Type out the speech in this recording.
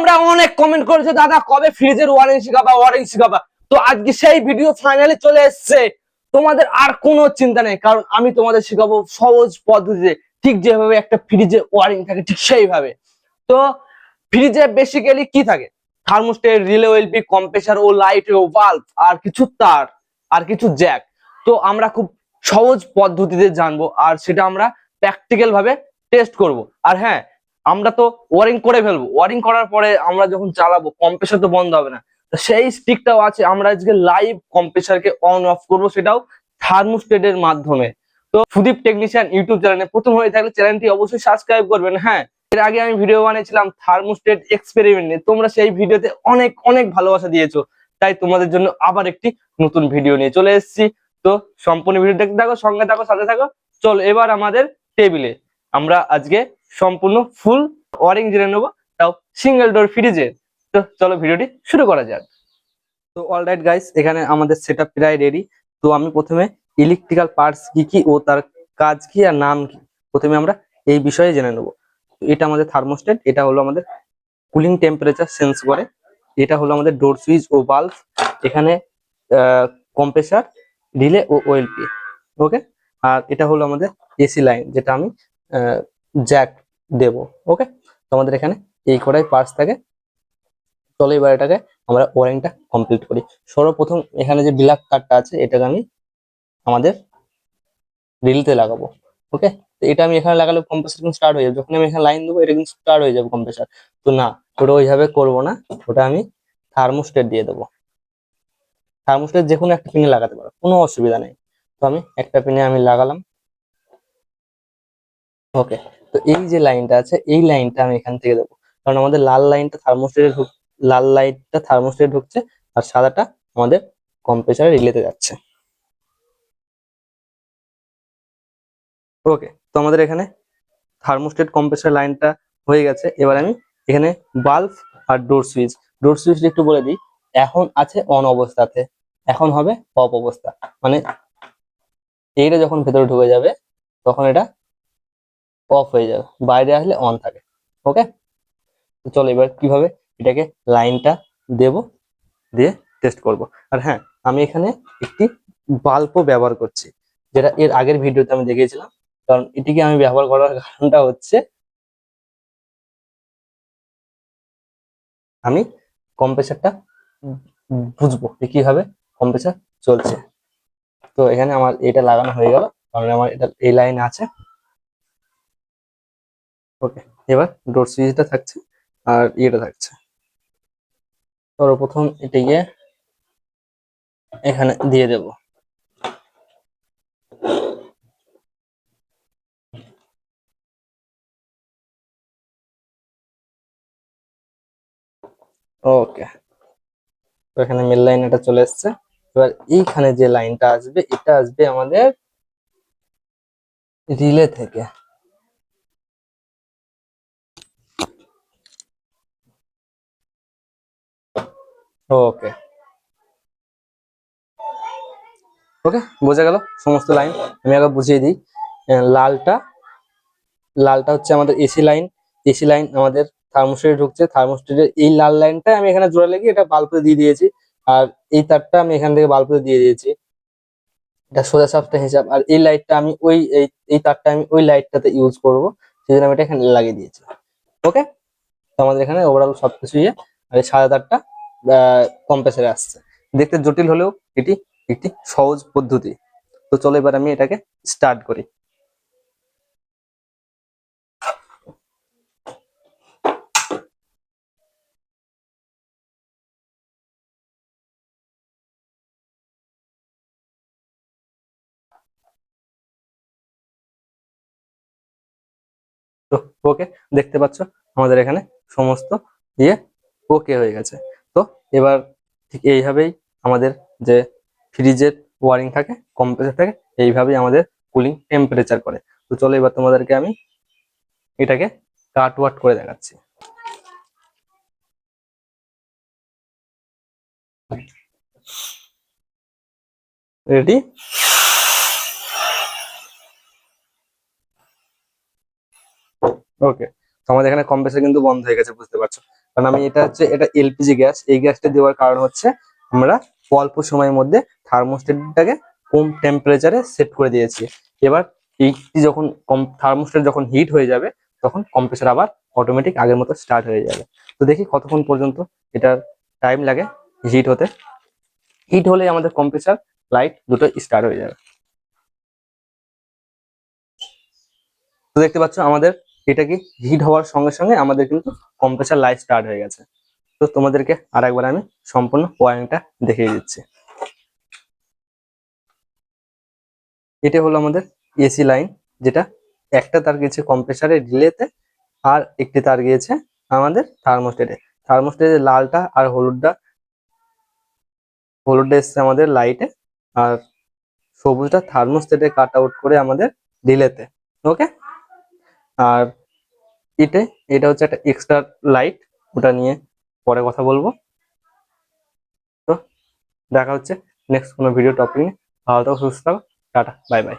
তোমরা অনেক কমেন্ট করেছো দাদা কবে ফ্রিজের ওয়ারেন্টি শিখাবা ওয়ারেন্টি শিখাবা। তো আজকে সেই ভিডিও ফাইনালি চলে এসেছে। তোমাদের আর কোনো চিন্তা নেই, কারণ আমি তোমাদের শিখাবো সহজ পদ্ধতিতে, ঠিক যেভাবে একটা ফ্রিজের ওয়ারিং থাকে ঠিক সেইভাবে। তো ফ্রিজে বেসিক্যালি কি থাকে? থার্মোস্টেট, রিলে, ওএলপি, কম্প্রেসার ও লাইট ও বাল্ব, আর কিছু তার, আর কিছু জ্যাক। তো আমরা খুব সহজ পদ্ধতিতে জানবো, আর সেটা আমরা প্র্যাকটিক্যাল ভাবে টেস্ট করব। আর হ্যাঁ, আমরা তো ওয়ারিং করে ফেলবো, ওয়ারিং করার পরে আমরা যখন চালাবো কম্প্রেসার তো বন্ধ হবে না, সেই স্টিকটাও আছে। আমরা আজকে লাইভ কম্প্রেসারকে অন অফ করব, সেটাও থার্মোস্টেটের মাধ্যমে। তো সুদীপ টেকনিশিয়ান ইউটিউব চ্যানেলে প্রথম হয়ে থাকলে চ্যানেলটি অবশ্যই সাবস্ক্রাইব করবেন। হ্যাঁ, এর আগে আমি ভিডিও বানিয়েছিলাম থার্মোস্টেট এক্সপেরিমেন্ট নিয়ে, তোমরা সেই ভিডিওতে অনেক অনেক ভালোবাসা দিয়েছো, তাই তোমাদের জন্য আবার একটি নতুন ভিডিও নিয়ে চলে এসেছি। তো সম্পূর্ণ ভিডিও দেখতে থাকো, সঙ্গে থাকো, সাথে থাকো। চলো এবার আমাদের টেবিলে আমরা আজকে সম্পূর্ণ ফুল ওয়ারিং জেনে নেবো, তাও সিঙ্গেল ডোর ফ্রিজে। তো চলো ভিডিওটি শুরু করা যাক। তো অলরাইট গাইস, এখানে আমাদের সেটআপ প্রায় রেডি। তো আমি প্রথমে ইলেকট্রিক্যাল পার্টস কি কি ও তার কাজ কি আর নাম কি, প্রথমে আমরা এই বিষয়ে জেনে নেব। এটা আমাদের থার্মোস্টেট, এটা হলো আমাদের কুলিং টেম্পারেচার সেন্স করে। এটা হলো আমাদের ডোর সুইচ ও বাল্ব, এখানে কম্প্রেসার, রিলে ও ওএলপি। ওকে, আর এটা হলো আমাদের এসি লাইন, যেটা আমি জ্যাক দেব। ওকে, তো আমাদের এখানে এই কটাই পার্টস থাকে। চলো এবার এটাকে আমরা ওয়ারিংটা কমপ্লিট করি। সর্বপ্রথম এখানে যে ব্ল্যাক তারটা আছে, এটাকে আমি আমাদের রিলতে লাগাবো। ওকে, তো এটা আমি এখানে লাগালে কম্প্রেসার কিন্তু স্টার্ট হয়ে যাবে, যখন আমি এখানে লাইন দেবো এটা কিন্তু স্টার্ট হয়ে যাবে কম্প্রেসার। তো না, ওটা ওইভাবে করবো না, ওটা আমি থার্মোস্টেট দিয়ে দেবো। থার্মোস্টেট যে কোনো একটা পিনে লাগাতে পারো, কোনো অসুবিধা নেই। তো আমি একটা পিনে আমি লাগালাম। ওকে, তো এই যে লাইনটা আছে, এই লাইনটা আমি এখান থেকে দেবো, কারণ আমাদের লাল লাইনটা থার্মোস্টেটে লাল লাইটটা থার্মোস্টেটে ঢুকছে, আর সাদাটা আমাদের কম্প্রেসারে রিলেতে যাচ্ছে। ওকে, তো আমাদের এখানে থার্মোস্টেট কম্প্রেসার লাইনটা হয়ে গেছে। এবার আমি এখানে বাল্ব আর ডোর সুইচটা একটু বলে দিই। এখন আছে অন অবস্থাতে, এখন হবে অফ অবস্থা, মানে এইটা যখন ভেতরে ঢুকে যাবে তখন এটা অফ হয়ে যাবে, বাইরে আসলে অন থাকে। ওকে, তো চলো এবার কিভাবে এটাকে লাইনটা দেব, দিয়ে টেস্ট করব। আর হ্যাঁ, আমি এখানে একটি বাল্বও ব্যবহার করছি, যেটা এর আগের ভিডিওতে আমি দেখিয়েছিলাম। কারণ এটিকে আমি ব্যবহার করার কারণটা হচ্ছে আমি কম্প্রেসারটা বুঝবো যে কিভাবে কম্প্রেসার চলছে। তো এখানে আমার এটা লাগানো হয়ে গেল, কারণ আমার এটা এই লাইন আছে। ওকে, এবার ডোর সুইচটা থাকছে আর ইয়েটা থাকছে। সর্বপ্রথম এটিকে এখানে দিয়ে দেব। ওকে, তো এখানে মেল লাইন এটা চলে এসছে। এবার এইখানে যে লাইনটা আসবে, এটা আসবে আমাদের রিলে থেকে। ওকে, ওকে, বোঝা গেল সমস্ত লাইন। আমি আগে বুঝিয়ে দিই। লালটা লালটা হচ্ছে আমাদের এসি লাইন, এসি লাইন আমাদের থার্মোস্টেটে ঢুকছে, থার্মোস্টেটের এই লাল লাইনটা আমি এখানে জোড়া লাগিয়ে এটা বাল্বে দিয়ে দিয়েছি। আর এই তারটা আমি এখান থেকে বাল্বে দিয়ে দিয়েছি, এটা সোজা সাপটা হিসাব। আর এই লাইটটা আমি এই তারটা আমি ওই লাইটটাতে ইউজ করব, সেই জন্য আমি এটা এখানে লাগিয়ে দিয়েছি। ওকে, তো আমাদের এখানে ওভারঅল সবকিছু আর এই সাদা তারটা কম্প্রেসারে আসছে। দেখতে জটিল হলেও এটি একটি সহজ পদ্ধতি। তো চলো এবার আমি এটাকে স্টার্ট করি। তো ওকে, দেখতে পাচ্ছ আমাদের এখানে সমস্ত ইয়ে ওকে হয়ে গেছে। তো এবার ঠিক এইভাবেই আমাদের যে ফ্রিজের ওয়ারিং থাকে, কম্প্রেসার থাকে, এইভাবেই আমাদের কুলিং টেম্পারেচার করে। তো চলো এবার তোমাদেরকে আমি এটাকে কাট ওয়াট করে দেখাচ্ছি। রেডি? ওকে, তো আমাদের এখানে কম্প্রেসার কিন্তু বন্ধ হয়ে গেছে, বুঝতে পারছো। কারণ আমি এটা এলপিজি গ্যাস, এই গ্যাসটা দেওয়ার কারণ হচ্ছে আমরা অল্প সময়ের মধ্যে থার্মোস্ট্যাটটাকে কম টেম্পারেচারে সেট করে দিয়েছি। এবার এইটি যখন থার্মোস্ট্যাট যখন হিট হয়ে যাবে তখন কম্প্রেসার আবার অটোমেটিক আগের মতো স্টার্ট হয়ে যাবে। তো দেখি কতক্ষণ পর্যন্ত এটার টাইম লাগে হিট হতে। হিট হলে আমাদের কম্প্রেসার লাইট দুটো স্টার্ট হয়ে যাবে। তো দেখতে পাচ্ছ আমাদের এটা কি হিট হওয়ার সঙ্গে সঙ্গে আমাদের কিন্তু কম্প্রেসার লাইট স্টার্ট হয়ে গেছে। তো তোমাদেরকে আরেকবার আমি সম্পূর্ণ ওয়ারিংটা দেখিয়ে দিচ্ছি। এটা হলো আমাদের এসি লাইন, যেটা একটা তার গিয়েছে কম্প্রেসারের রিলেতে আর একটি তার গিয়েছে আমাদের থার্মোস্ট্যাটে। থার্মোস্ট্যাটের লালটা আর হলুদটা এসছে আমাদের লাইটে, আর সবুজটা থার্মোস্ট্যাটে কাট আউট করে আমাদের রিলেতে। ওকে, আর এটা হচ্ছে একটা এক্সট্রা লাইট, ওটা নিয়ে পরে কথা বলবো। তো দেখা হচ্ছে নেক্সট কোনো ভিডিও টপিক নিয়ে। ভালো থাকো, সুস্থ থাকো, টাটা, বাই বাই।